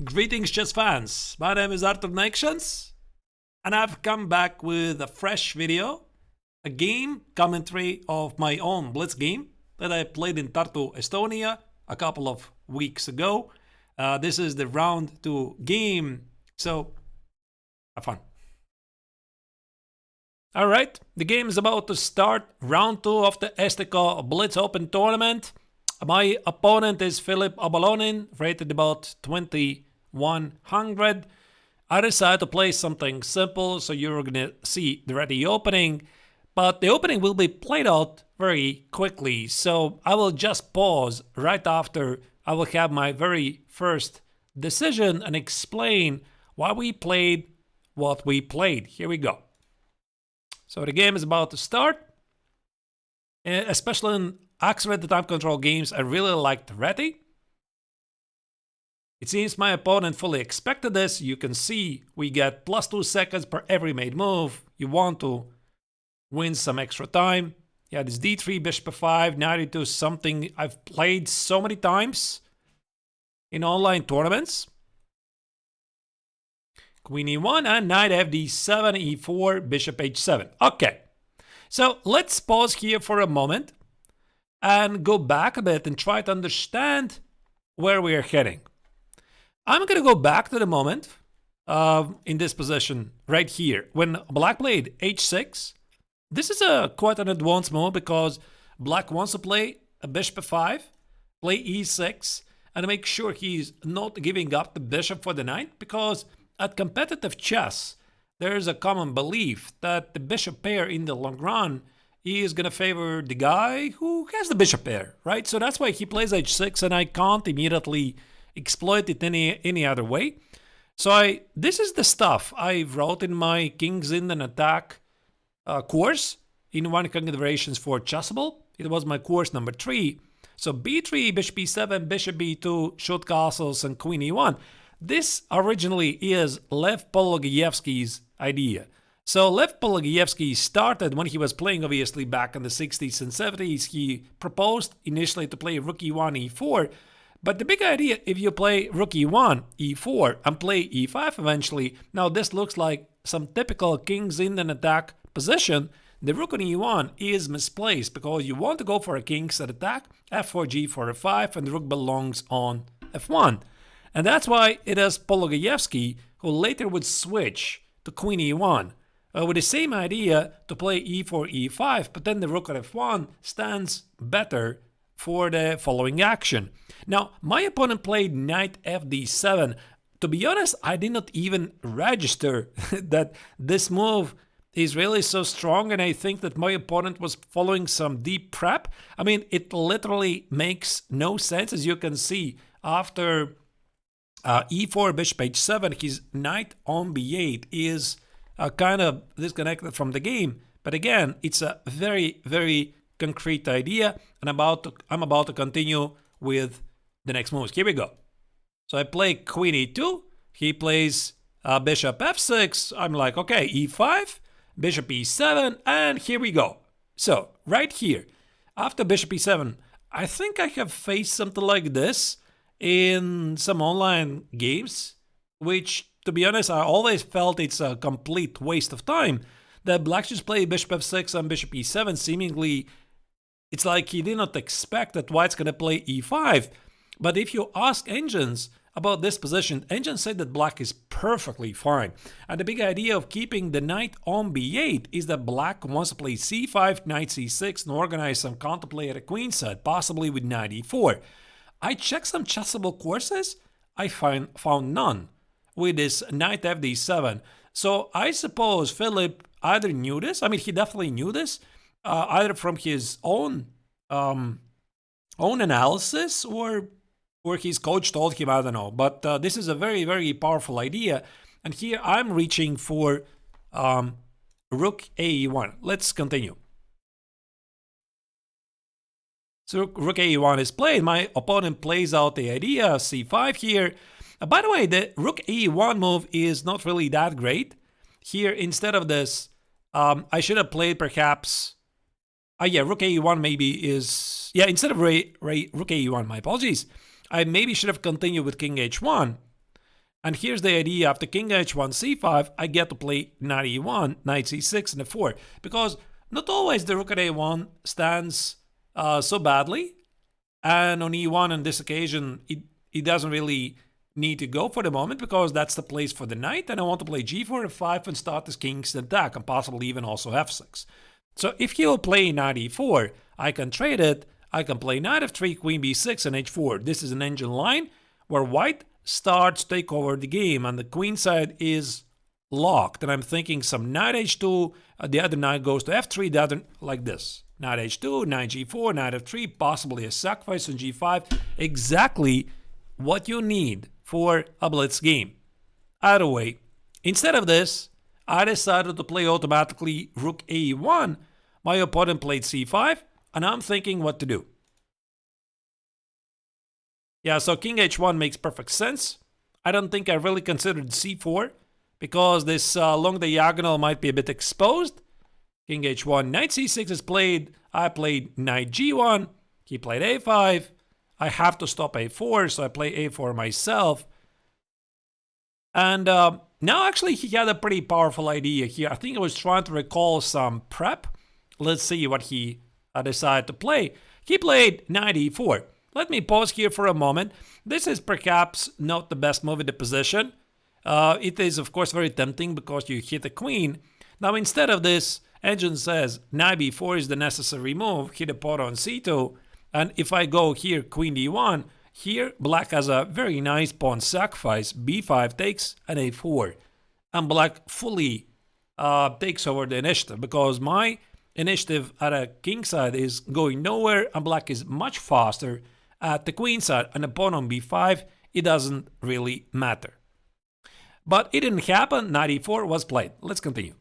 Greetings, chess fans. My name is Arturs Neiksans, and I've come back with a fresh video, a game commentary of my own Blitz game that I played in Tartu, Estonia a couple of weeks ago. This is the round 2 game, so have fun. Alright, the game is about to start. Round 2 of the Estiko Blitz Open tournament. My opponent is Filipp Obolonin, rated about 2100. I decided to play something simple, so you're gonna see the ready opening. But the opening will be played out very quickly, so I will just pause right after I will have my very first decision and explain why we played what we played. Here we go. So the game is about to start. Especially in accelerated time control games, I really liked ready. It seems my opponent fully expected this. You can see we get plus 2 seconds per every made move. You want to win some extra time. Yeah, this d3, bishop f5, knight e2 is something I've played so many times in online tournaments. Queen e1 and knight fd7, e4, bishop h7. Okay, so let's pause here for a moment and go back a bit and try to understand where we are heading. I'm going to go back to the moment in this position right here. When black played h6, this is a quite an advanced move because black wants to play a bishop f5, play e6, and make sure he's not giving up the bishop for the knight, because at competitive chess, there is a common belief that the bishop pair in the long run is going to favor the guy who has the bishop pair, right? So that's why he plays h6, and I can't immediately exploit it any other way. So this is the stuff I wrote in my Kings in an Attack course in One Confederations for Chessable. It was my course number 3. So b3, bishop e7, bishop b2, shoot castles, and queen e1. This originally is Lev Pologievsky's idea. So Lev Pologievsky started when he was playing, obviously, back in the 60s and 70s. He proposed initially to play rook e1, e4. But the big idea, if you play rook e1, e4, and play e5 eventually, now this looks like some typical Kings in an Attack position. The rook on e1 is misplaced because you want to go for a king's attack, f4, g4, f5, and the rook belongs on f1. And that's why it is Pologievsky who later would switch to queen e1 with the same idea to play e4, e5, but then the rook at f1 stands better for the following action. Now, my opponent played knight fd7. To be honest, I did not even register that this move is really so strong, and I think that my opponent was following some deep prep. I mean, it literally makes no sense. As you can see, after e4, bishop h7, his knight on b8 is kind of disconnected from the game. But again, it's a very, very concrete idea, and I'm about to continue with the next moves. Here we go. So I play queen e2. He plays bishop f6. I'm like, okay, e5, bishop e7, and here we go. So right here, after bishop e7, I think I have faced something like this in some online games, which, to be honest, I always felt it's a complete waste of time. That black just played bishop f6 and bishop e7. Seemingly, it's like he did not expect that white's going to play e5. But if you ask engines about this position, engines say that black is perfectly fine. And the big idea of keeping the knight on b8 is that black wants to play c5, knight c6, and organize some counterplay at a queenside, possibly with knight e4. I checked some chessable courses. I found none with this knight fd7. So I suppose Filipp either knew this. I mean, he definitely knew this, either from his own analysis or his coach told him, I don't know. But this is a very, very powerful idea. And here I'm reaching for rook a1. Let's continue. So rook a1 is played. My opponent plays out the idea, c5 here. By the way, the rook a1 move is not really that great. Here, instead of this, I should have played perhaps... yeah, rook a1 maybe is... Yeah, instead of rook a1, my apologies. I maybe should have continued with king h1. And here's the idea, after king h1 c5, I get to play knight e1, knight c6, and f4. Because not always the rook at a1 stands so badly. And on e1 on this occasion, it doesn't really need to go for the moment because that's the place for the knight. And I want to play g4, f5, and start this king's attack, and possibly even also f6. So if he will play knight e4, I can trade it. I can play knight f3, queen b6, and h4. This is an engine line where white starts to take over the game, and the queen side is locked. And I'm thinking some knight h2, the other knight goes to f3, the other like this. Knight h2, knight g4, knight f3, possibly a sacrifice on g5. Exactly what you need for a blitz game. Either way, instead of this, I decided to play automatically rook a1. My opponent played c5, and I'm thinking what to do. Yeah, so king h1 makes perfect sense. I don't think I really considered c4 because this long diagonal might be a bit exposed. King h1, knight c6 is played. I played knight g1. He played a5. I have to stop a4, so I play a4 myself. And now actually he had a pretty powerful idea here. I think I was trying to recall some prep. Let's see what he decided to play. He played knight e4. Let me pause here for a moment. This is perhaps not the best move in the position. It is, of course, very tempting because you hit the queen. Now, instead of this, engine says knight b4 is the necessary move. Hit a pawn on c2. And if I go here, queen d1, here black has a very nice pawn sacrifice. b5 takes and a4. And black fully takes over the initiative because my initiative at a king side is going nowhere and black is much faster at the queen side, and a pawn on b5, it doesn't really matter. But it didn't happen. Knight e4 was played. Let's continue.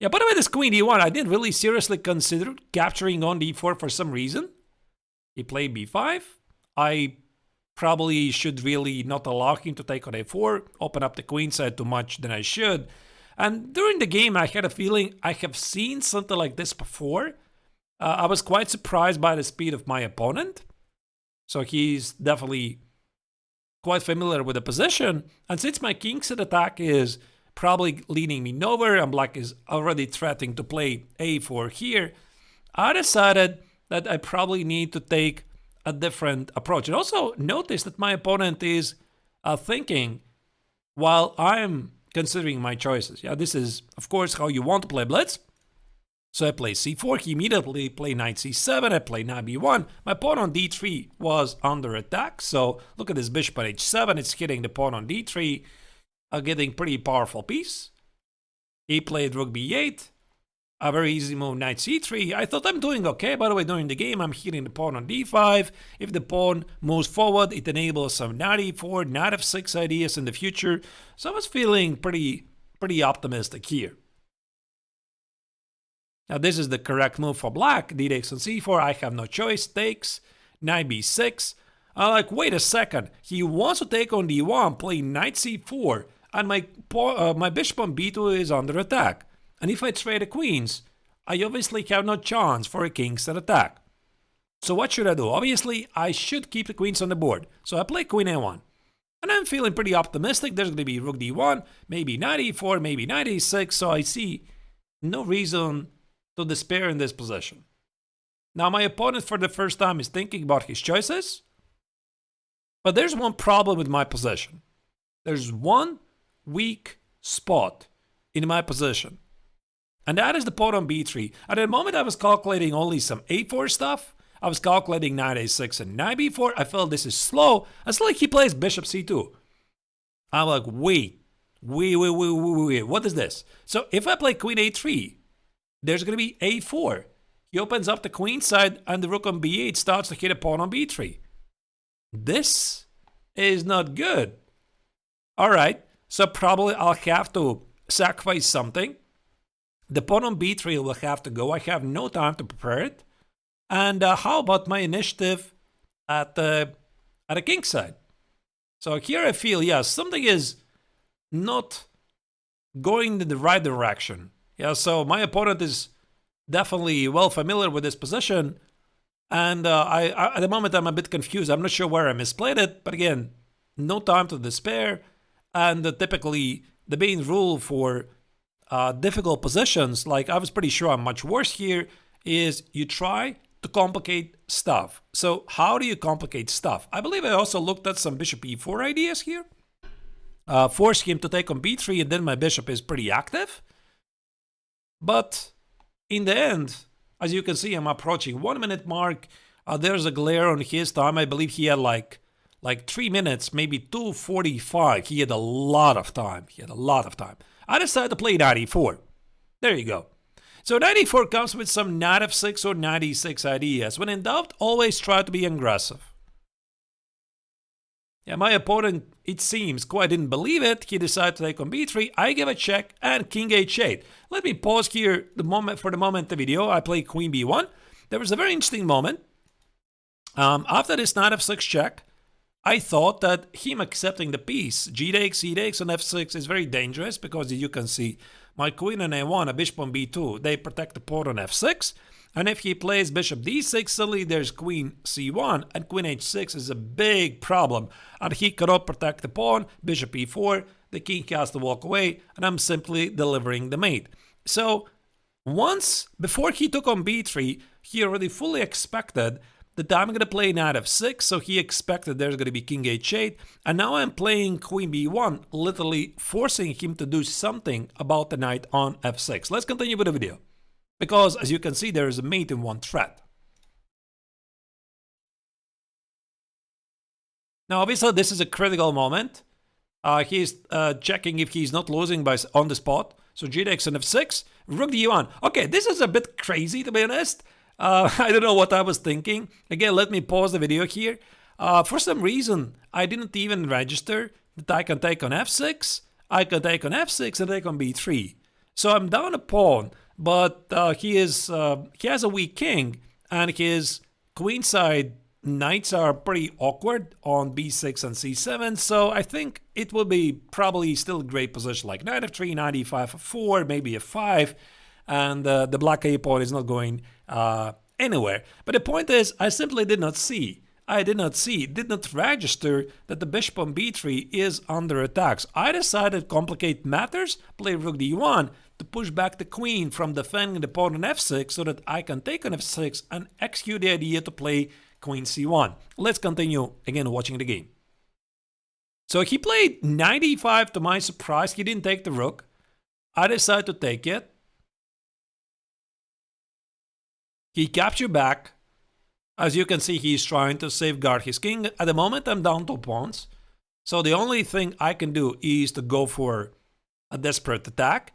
Yeah, by the way, this queen d1, I didn't really seriously consider capturing on d4 for some reason. He played b5. I probably should really not allow him to take on a4, open up the queen side too much than I should. And during the game, I had a feeling I have seen something like this before. I was quite surprised by the speed of my opponent. So he's definitely quite familiar with the position. And since my king's attack is probably leading me nowhere and black is already threatening to play a4 here, I decided that I probably need to take a different approach. And also notice that my opponent is thinking while I'm considering my choices. Yeah, this is, of course, how you want to play blitz. So I play c4, he immediately played knight c7, I play knight b1. My pawn on d3 was under attack, so look at this bishop on h7, it's hitting the pawn on d3, getting pretty powerful piece. He played rook b8, a very easy move, knight c3. I thought I'm doing okay, by the way, during the game I'm hitting the pawn on d5. If the pawn moves forward, it enables some knight e4, knight f6 ideas in the future. So I was feeling pretty optimistic here. Now this is the correct move for black. D takes on c4, I have no choice, takes, knight b6. I'm like, wait a second, he wants to take on d1, play knight c4, and my bishop on b2 is under attack. And if I trade the queens, I obviously have no chance for a king's attack. So what should I do? Obviously, I should keep the queens on the board. So I play queen a1. And I'm feeling pretty optimistic. There's going to be rook d1, maybe knight e4, maybe knight e6, so I see no reason to despair in this position. Now my opponent for the first time is thinking about his choices, but there's one problem with my position. There's one weak spot in my position, and that is the pawn on b3. At the moment I was calculating only some a4 stuff. I was calculating knight a6 and knight b4. I felt this is slow, and so like he plays bishop c2. I'm like, wait, what is this? So if I play queen a3, there's going to be a4. He opens up the queen side and the rook on b8 starts to hit a pawn on b3. This is not good. All right, so probably I'll have to sacrifice something. The pawn on b3 will have to go. I have no time to prepare it. And how about my initiative at the king side? So here I feel, yeah, something is not going in the right direction. Yeah, so my opponent is definitely well familiar with this position, and I at the moment I'm a bit confused. I'm not sure where I misplayed it, but again, no time to despair, and typically the main rule for difficult positions, like I was pretty sure I'm much worse here, is you try to complicate stuff. So how do you complicate stuff? I believe I also looked at some bishop e4 ideas here. Force him to take on b3, and then my bishop is pretty active. But in the end, as you can see, I'm approaching 1 minute mark. There's a glare on his time. I believe he had like 3 minutes, maybe 2:45. He had a lot of time. I decided to play knight e4. There you go. So knight e4 comes with some knight f6 or knight e6 ideas. When in doubt, always try to be aggressive. Yeah, my opponent, it seems, quite didn't believe it. He decided to take on b3. I give a check and king h8. Let me pause here for the moment the video. I play queen b1. There was a very interesting moment. After this knight f6 check, I thought that him accepting the piece, g takes, c takes on f6 is very dangerous because, as you can see, my queen on a1, a bishop on b2, they protect the pawn on f6. And if he plays bishop d6, suddenly there's queen c1, and queen h6 is a big problem. And he cannot protect the pawn, bishop e4, the king has to walk away, and I'm simply delivering the mate. So before he took on b3, he already fully expected that I'm going to play knight f6, so he expected there's going to be king h8, and now I'm playing queen b1, literally forcing him to do something about the knight on f6. Let's continue with the video. Because, as you can see, there is a mate in one thread. Now, obviously, this is a critical moment. He's checking if he's not losing on the spot. So g takes on f6, rook d1. Okay, this is a bit crazy, to be honest. I don't know what I was thinking. Again, let me pause the video here. For some reason, I didn't even register that I can take on f6, I can take on f6, and take on b3. So I'm down a pawn. But he has a weak king, and his queenside knights are pretty awkward on b6 and c7, so I think it will be probably still a great position, like knight f3, knight e5, f4, maybe f5, and the black a pawn is not going anywhere. But the point is, I simply did not register that the bishop on b3 is under attacks. I decided to complicate matters, play rook d1, to push back the queen from defending the pawn on f6 so that I can take on f6 and execute the idea to play queen c1. Let's continue again watching the game. So he played knight e5. To my surprise, he didn't take the rook. I decided to take it. He captured back. As you can see, he's trying to safeguard his king. At the moment, I'm down 2 pawns. So the only thing I can do is to go for a desperate attack.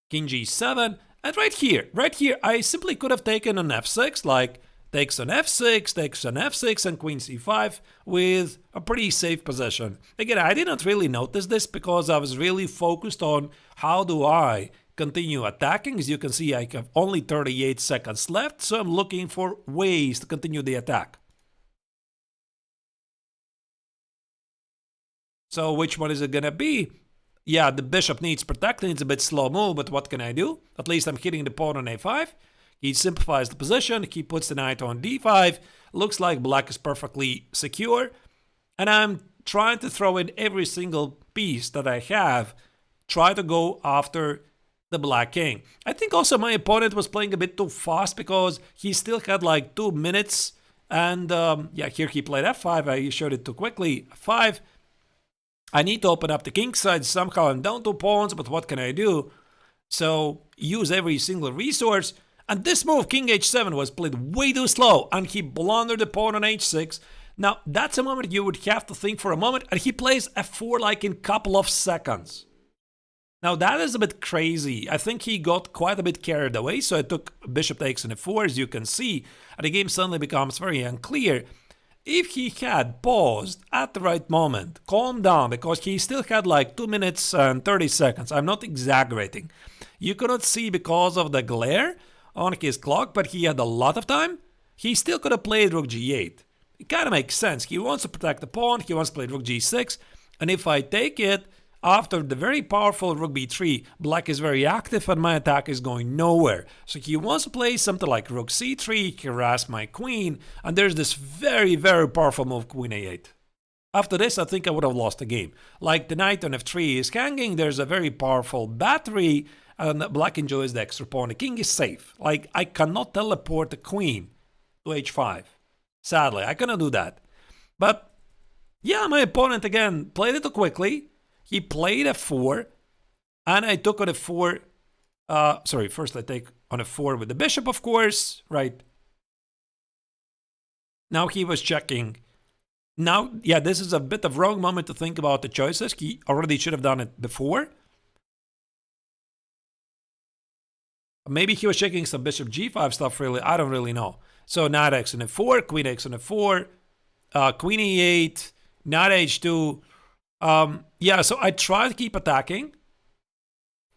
King g7, and right here, I simply could have taken on f6, like takes on f6, takes on f6, and queen c5 with a pretty safe position. Again, I didn't really notice this because I was really focused on how do I continue attacking. As you can see, I have only 38 seconds left, so I'm looking for ways to continue the attack. So which one is it gonna be? Yeah, the bishop needs protecting. It's a bit slow move, but what can I do? At least I'm hitting the pawn on a5. He simplifies the position. He puts the knight on d5. Looks like black is perfectly secure. And I'm trying to throw in every single piece that I have. Try to go after the black king. I think also my opponent was playing a bit too fast because he still had like 2 minutes. And yeah, here he played f5. I showed it too quickly. f5. I need to open up the king side. Somehow I'm down 2 pawns, but what can I do? So use every single resource. And this move, king h7, was played way too slow, and he blundered the pawn on h6. Now, that's a moment you would have to think for a moment, and he plays f4 like in a couple of seconds. Now, that is a bit crazy. I think he got quite a bit carried away, so I took bishop takes on f4, as you can see, and the game suddenly becomes very unclear. If he had paused at the right moment, calmed down, because he still had like 2 minutes and 30 seconds, I'm not exaggerating. You cannot see because of the glare on his clock, but he had a lot of time. He still could have played rook g8. It kind of makes sense. He wants to protect the pawn, he wants to play rook g6, and if I take it, after the very powerful rook b3, black is very active and my attack is going nowhere. So he wants to play something like rook c3, harass my queen, and there's this very, very powerful move, queen a8. After this, I think I would have lost the game. Like the knight on f3 is hanging, there's a very powerful battery, and black enjoys the extra pawn. The king is safe. Like, I cannot teleport the queen to h5. Sadly, I cannot do that. But, yeah, my opponent, again, played it too quickly. He played f4, and I took on f4. Sorry, first I take on f4 with the bishop, of course, right? Now he was checking. Now, yeah, this is a bit of wrong moment to think about the choices. He already should have done it before. Maybe he was checking some bishop g5 stuff, really. I don't really know. So knight x on f4, queen x on f4, queen e8, knight h2. Yeah, so I try to keep attacking.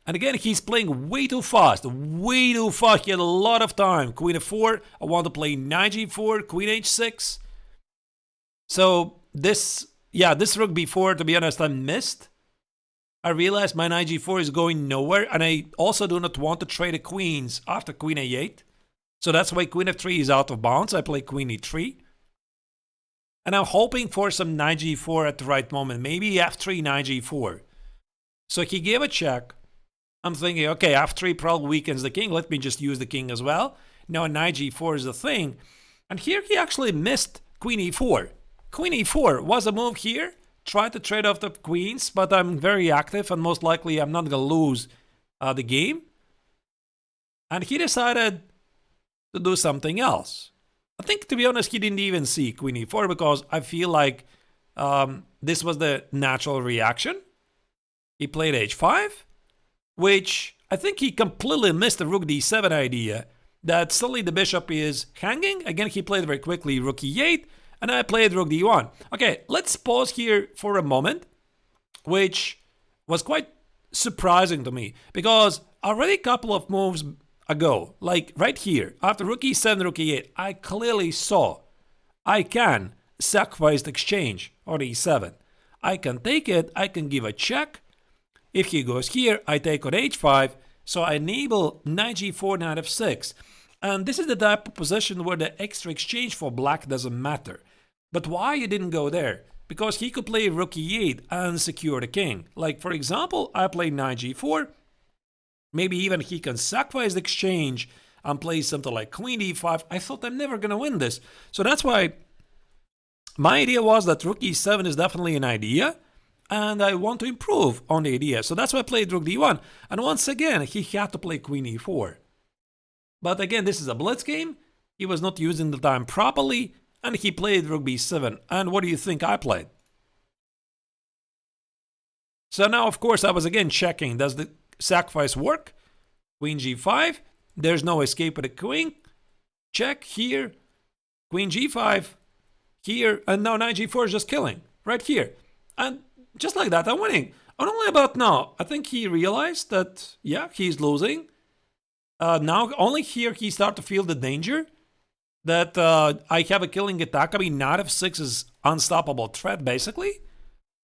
And again, he's playing way too fast. Way too fast. He had a lot of time. Queen f4. I want to play knight g4, queen h6. So this rook b4, to be honest, I missed. I realized my knight g4 is going nowhere, and I also do not want to trade the queens after queen a8. So that's why queen f3 is out of bounds. I play queen e3. And I'm hoping for some knight g4 at the right moment. Maybe f3, knight g4. So he gave a check. I'm thinking, okay, f3 probably weakens the king. Let me just use the king as well. Now knight g4 is the thing. And here he actually missed queen e4. Queen e4 was a move here. Tried to trade off the queens, but I'm very active and most likely I'm not going to lose the game. And he decided to do something else. I think, to be honest, he didn't even see queen e4 because I feel like this was the natural reaction. He played h5, which I think he completely missed the rook d7 idea, that suddenly the bishop is hanging. Again, he played very quickly rook e8, and I played rook d1. Okay, let's pause here for a moment, which was quite surprising to me, because already a couple of moves ago, like right here, after rook e7, rook e8, I clearly saw I can sacrifice the exchange on e7. I can take it, I can give a check. If he goes here, I take on h5, so I enable knight g4, knight f6. And this is the type of position where the extra exchange for black doesn't matter. But why he didn't go there? Because he could play rook e8 and secure the king. Like, for example, I play knight g4. Maybe even he can sacrifice the exchange and play something like queen e5. I thought I'm never going to win this. So that's why my idea was that rook e7 is definitely an idea. And I want to improve on the idea. So that's why I played rook d1. And once again, he had to play queen e4. But again, this is a blitz game. He was not using the time properly. And he played rook b7. And what do you think I played? So now, of course, I was again checking. Does the sacrifice work? Queen g5. There's no escape with the queen. Check here. Queen g5. Here. And now knight g4 is just killing. Right here. And just like that, I'm winning. And only about now, I think he realized that, yeah, he's losing. Now, only here he started to feel the danger that I have a killing attack. I mean, knight f6 is unstoppable threat, basically.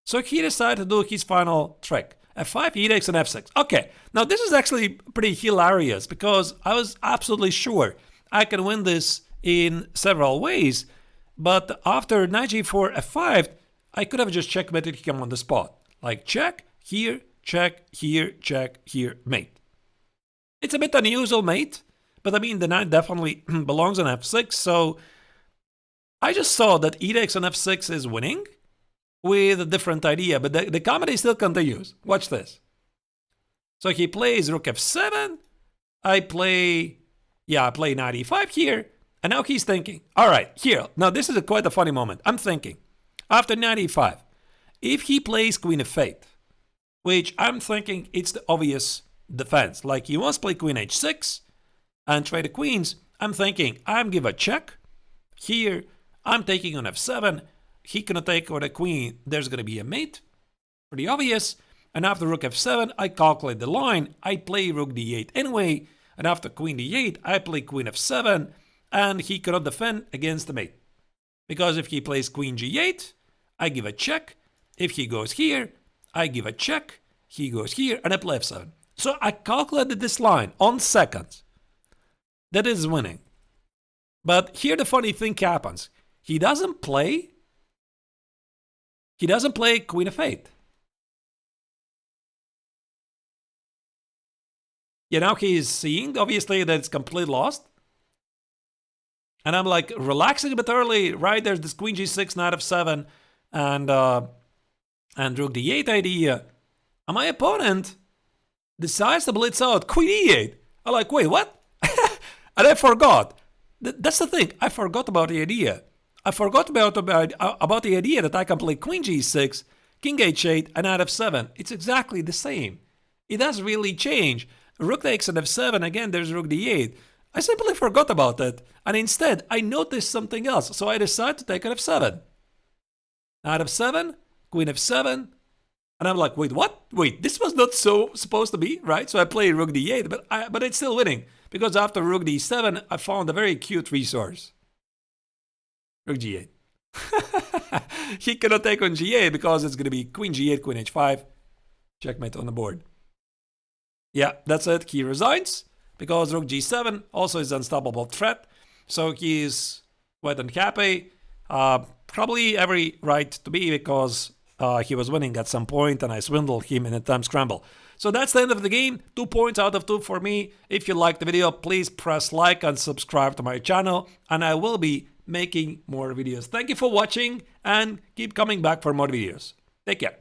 So he decided to do his final trick. f5, he takes an f6. Okay, now this is actually pretty hilarious because I was absolutely sure I can win this in several ways. But after knight g4, f5, I could have just checkmated him on the spot. Like check, here, mate. It's a bit unusual, mate. But I mean, the knight definitely belongs on f6. So I just saw that e takes on f6 is winning with a different idea. But the comedy still continues. Watch this. So he plays rook f7. I play knight e5 here. And now he's thinking, all right, here. Now this is quite a funny moment. I'm thinking, after knight e5, if he plays queen f8, which I'm thinking it's the obvious defense, like he wants to play queen h6 and trade the queens, I'm thinking I'm give a check. Here, I'm taking on f7. He cannot take on a queen. There's going to be a mate. Pretty obvious. And after rook f7, I calculate the line. I play rook d8 anyway. And after queen d8, I play queen f7. And he cannot defend against the mate. Because if he plays queen g8, I give a check. If he goes here, I give a check. He goes here, and I play f7. So I calculated this line on seconds. That is winning. But here the funny thing happens. He doesn't play He doesn't play Queen of 8. Yeah, now he's seeing, obviously, that it's completely lost. And I'm like relaxing a bit early, right? There's this Queen G6, Knight F7, and Rook D8 idea. And my opponent decides to blitz out Queen E8. I'm like, wait, what? And I forgot. That's the thing. I forgot about the idea. I forgot about the idea that I can play Queen G6, King H8, and Knight F7. It's exactly the same. It doesn't really change. Rook takes an F7, again there's Rook D8. I simply forgot about that, and instead I noticed something else, so I decided to take an F7. Knight F7, Queen F7, and I'm like, wait, what? Wait, this was not so supposed to be, right? So I play Rook D8, but it's still winning, because after Rook D7, I found a very cute resource. Rook G8. He cannot take on G8 because it's going to be Queen G8, Queen H5. Checkmate on the board. Yeah, that's it. He resigns because Rook G7 also is an unstoppable threat. So he's quite unhappy. Probably every right to be because he was winning at some point and I swindled him in a time scramble. So that's the end of the game. 2 points out of 2 for me. If you liked the video, please press like and subscribe to my channel. And I will be making more videos. Thank you for watching and keep coming back for more videos. Take care.